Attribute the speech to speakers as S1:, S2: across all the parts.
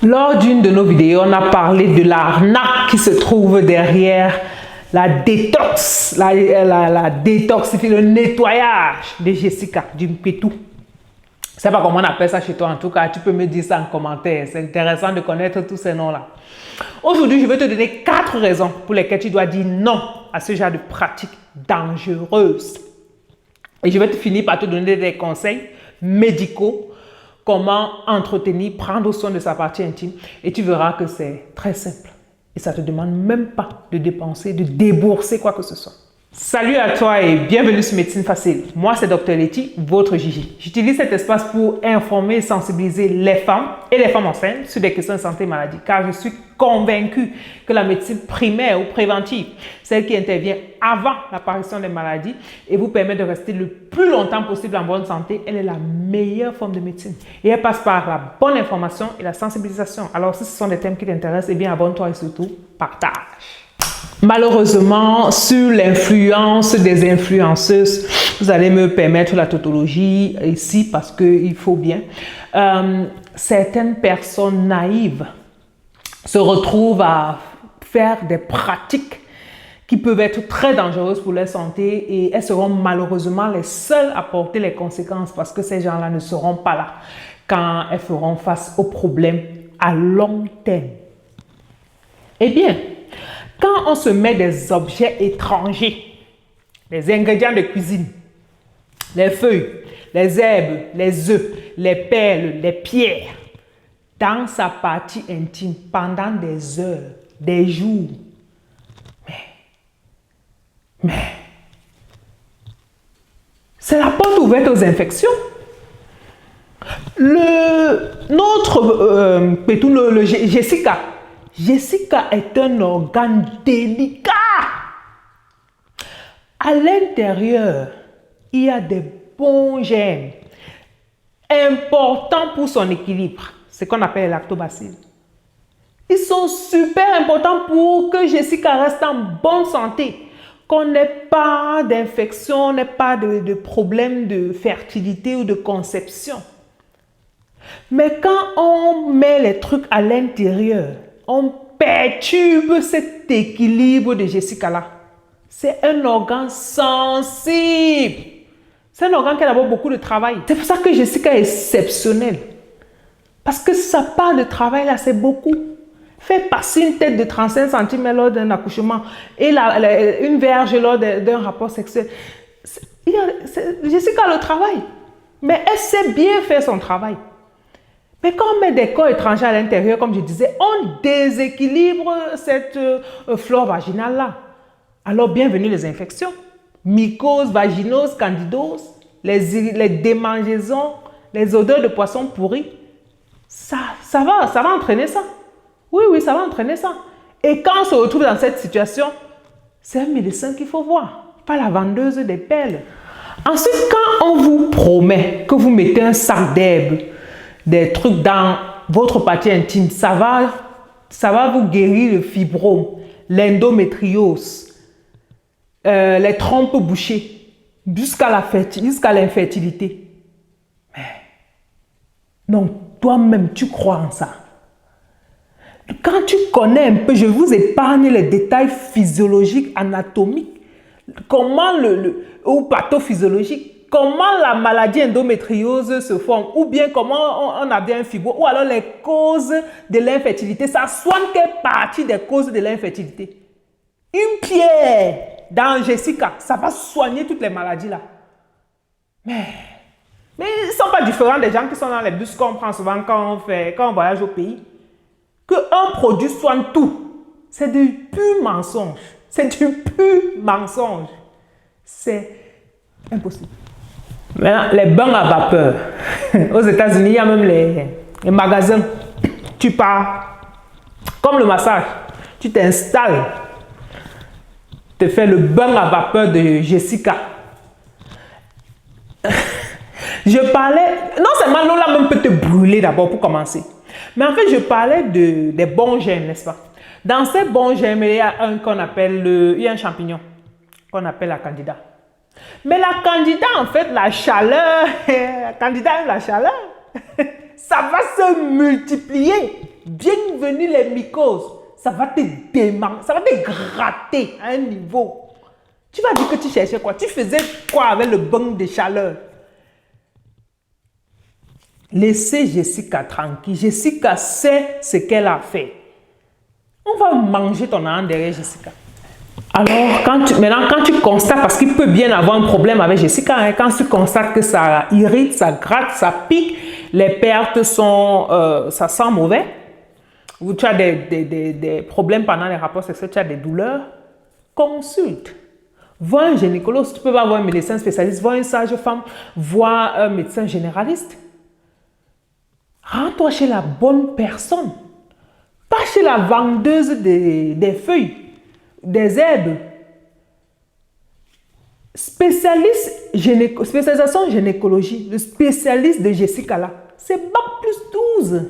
S1: Lors d'une de nos vidéos, on a parlé de l'arnaque qui se trouve derrière la détox, la détoxification, le nettoyage de Jessica, du Mpétou. Je ne sais pas comment on appelle ça chez toi, en tout cas, tu peux me dire ça en commentaire. C'est intéressant de connaître tous ces noms-là. Aujourd'hui, je vais te donner 4 raisons pour lesquelles tu dois dire non à ce genre de pratiques dangereuses. Et je vais finir par te donner des conseils médicaux, comment entretenir, prendre soin de sa partie intime. Et tu verras que c'est très simple. Et ça ne te demande même pas de dépenser, de débourser quoi que ce soit. Salut à toi et bienvenue sur Médecine Facile. Moi, c'est Dr Letty, votre Gigi. J'utilise cet espace pour informer et sensibiliser les femmes et les femmes enceintes sur des questions de santé et maladie, car je suis convaincue que la médecine primaire ou préventive, celle qui intervient avant l'apparition des maladies et vous permet de rester le plus longtemps possible en bonne santé, elle est la meilleure forme de médecine. Et elle passe par la bonne information et la sensibilisation. Alors, si ce sont des thèmes qui t'intéressent, eh bien, abonne-toi et surtout, partage. Malheureusement, sur l'influence des influenceuses, vous allez me permettre la tautologie ici parce qu'il faut bien. Certaines personnes naïves se retrouvent à faire des pratiques qui peuvent être très dangereuses pour leur santé et elles seront malheureusement les seules à porter les conséquences parce que ces gens-là ne seront pas là quand elles feront face aux problèmes à long terme. Eh bien, quand on se met des objets étrangers, les ingrédients de cuisine, les feuilles, les herbes, les œufs, les perles, les pierres, dans sa partie intime pendant des heures, des jours, mais c'est la porte ouverte aux infections. Jessica est un organe délicat. À l'intérieur, il y a des bons germes importants pour son équilibre. C'est ce qu'on appelle les lactobacilles. Ils sont super importants pour que Jessica reste en bonne santé, qu'on n'ait pas d'infection, n'ait pas de problème de fertilité ou de conception. Mais quand on met les trucs à l'intérieur, on perturbe cet équilibre de Jessica là. C'est un organe sensible. C'est un organe qui a d'abord beaucoup de travail. C'est pour ça que Jessica est exceptionnelle. Parce que sa part de travail là, c'est beaucoup. Faire passer une tête de 35 cm lors d'un accouchement et une verge lors d'un rapport sexuel. Jessica a le travail. Mais elle sait bien faire son travail. Mais quand on met des corps étrangers à l'intérieur, comme je disais, on déséquilibre cette flore vaginale-là. Alors, bienvenue les infections. Mycose, vaginose, candidose, les démangeaisons, les odeurs de poisson pourri. Ça va entraîner ça. Oui, ça va entraîner ça. Et quand on se retrouve dans cette situation, c'est un médecin qu'il faut voir, pas la vendeuse des perles. Ensuite, quand on vous promet que vous mettez un sac d'herbes, des trucs dans votre partie intime, ça va vous guérir le fibrome, l'endométriose, les trompes bouchées, jusqu'à l'infertilité. Mais non, toi-même, tu crois en ça. Quand tu connais un peu, je vous épargne les détails physiologiques, anatomiques, ou pathophysiologiques, comment la maladie endométriose se forme, ou bien comment on a bien un fibrome, ou alors les causes de l'infertilité. Ça soigne quelle partie des causes de l'infertilité? Une pierre dans Jessica, ça va soigner toutes les maladies là. Mais ils ne sont pas différents des gens qui sont dans les bus qu'on prend souvent quand on voyage au pays. Qu'un produit soigne tout, c'est du pur mensonge. C'est du pur mensonge. C'est impossible. Maintenant, les bains à vapeur. Aux États-Unis, il y a même les magasins. Tu pars, comme le massage, tu t'installes, te fais le bain à vapeur de Jessica. Je parlais, non seulement l'eau là même peut te brûler d'abord pour commencer. Mais en fait, je parlais des bons germes, n'est-ce pas? Dans ces bons germes, il y a un champignon qu'on appelle la candida. Mais la candida, en fait, la chaleur, la candida aime la chaleur, ça va se multiplier. bienvenue les mycoses. Ça va te démanger, ça va te gratter à un niveau. Tu vas dire que tu cherchais quoi? Tu faisais quoi avec le bain de chaleur? Laissez Jessica tranquille. Jessica sait ce qu'elle a fait. On va manger ton âne derrière Jessica. Alors, maintenant, quand tu constates, parce qu'il peut bien avoir un problème avec Jessica, hein, quand tu constates que ça irrite, ça gratte, ça pique, les pertes sont, ça sent mauvais, ou tu as des problèmes pendant les rapports sexuels, tu as des douleurs, consulte. Vois un gynécologue, si tu peux pas voir un médecin spécialiste, vois une sage-femme, vois un médecin généraliste. Rends-toi chez la bonne personne, pas chez la vendeuse des feuilles, des herbes. Spécialisation gynécologie, le spécialiste de Jessica là, c'est Bac+12.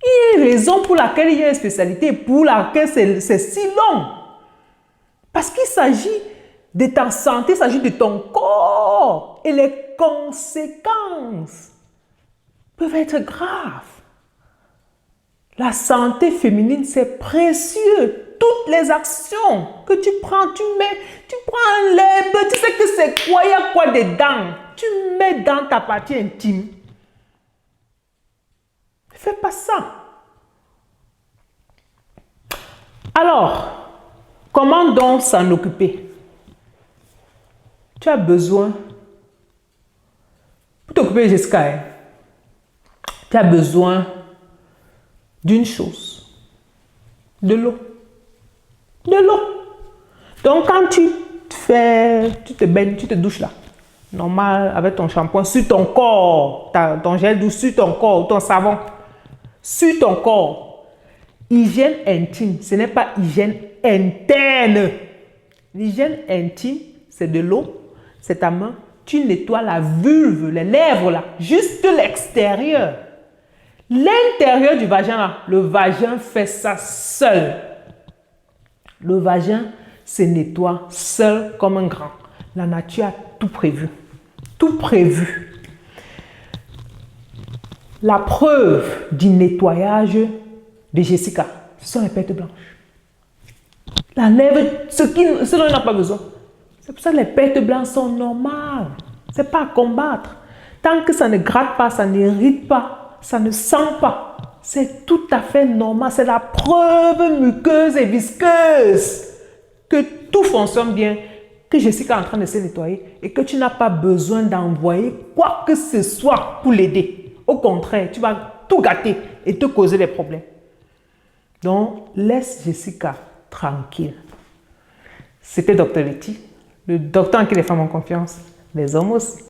S1: Il y a une raison pour laquelle il y a une spécialité, pour laquelle c'est si long. Parce qu'il s'agit de ta santé, il s'agit de ton corps. Et les conséquences peuvent être graves. La santé féminine, c'est précieux. Toutes les actions que tu prends, tu prends l'herbe, tu sais que c'est quoi, il y a quoi dedans. Tu mets dans ta partie intime. Ne fais pas ça. Alors, comment donc s'en occuper? Tu as besoin, pour t'occuper de Jessica, hein, tu as besoin d'une chose, de l'eau. De l'eau. Donc, quand tu te baignes, tu te douches là, normal, avec ton shampoing, sur ton corps, ton gel douche sur ton corps, ton savon, sur ton corps. Hygiène intime, ce n'est pas hygiène interne. L'hygiène intime, c'est de l'eau, c'est ta main, tu nettoies la vulve, les lèvres là, juste l'extérieur. L'intérieur du vagin là, le vagin fait ça seul. Le vagin se nettoie seul comme un grand. La nature a tout prévu. Tout prévu. La preuve du nettoyage de Jessica, ce sont les pertes blanches. La lèvre, ce dont il n'a pas besoin. C'est pour ça que les pertes blanches sont normales. Ce n'est pas à combattre. Tant que ça ne gratte pas, ça n'irrite pas, ça ne sent pas. C'est tout à fait normal. C'est la preuve muqueuse et visqueuse que tout fonctionne bien, que Jessica est en train de se nettoyer et que tu n'as pas besoin d'envoyer quoi que ce soit pour l'aider. Au contraire, tu vas tout gâter et te causer des problèmes. Donc, laisse Jessica tranquille. C'était Dr Letty, le docteur en qui les femmes ont confiance, les hommes aussi.